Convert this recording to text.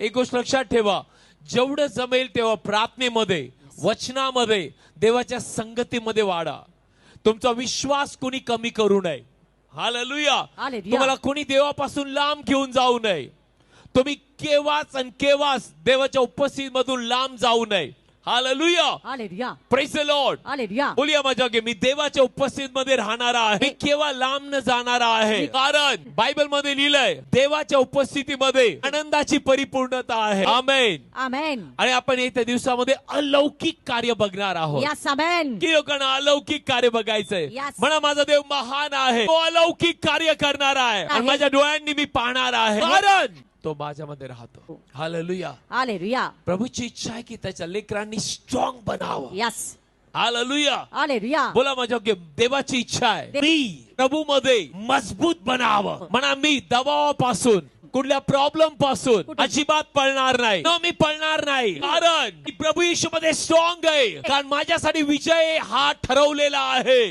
एक गोष्ट लक्षात ठेवा, जेवढं जमेल तेव्हा प्रार्थनेमध्ये, वचनामध्ये, देवाच्या संगतीमध्ये वाढा. तुमचा विश्वास कोणी कमी करू नये. हालेलुया. तुम्हाला कोणी देवापासून लांब घेऊन जाऊ नये. तुम्ही केव्हाच आणि केव्हाच देवाच्या उपस्थितीमधून लांब जाऊ नये. Hallelujah. Hallelujah. Praise the Lord. Hallelujah. बोलिया माझ्या मी देवाच्या उपस्थितीमध्ये राहणारा आहे. मी केव्हा लांब न जाणारा आहे. कारण बायबल मध्ये लिहिलंय देवाच्या उपस्थितीमध्ये आनंदाची परिपूर्णता आहे. आमेन. आमेन. आणि आपण येत्या दिवसामध्ये अलौकिक कार्य बघणार आहोत. Yes amen. की लोकांना अलौकिक कार्य बघायचंय. Yes. म्हणा माझा देव महान आहे, तो अलौकिक कार्य करणार आहे आणि माझ्या डोळ्यांनी मी पाहणार आहे. कारण तो माझ्यामध्ये राहतो. हालेलुया. हालेलुया. प्रभूची इच्छा आहे की त्याच्या लेकरांनी स्ट्रॉंग बनावं. यस. हालेलुया. हालेलुया. बोला माझ्या देवाची इच्छा आहे मी प्रभू मध्ये मजबूत बनावं. म्हणा मी दबावापासून, कुठल्या प्रॉब्लेम पासून अजिबात पळणार नाही. मी पळणार नाही, कारण प्रभू येशू मध्ये स्ट्रॉंग आहे. कारण माझ्यासाठी विजय हा ठरवलेला आहे.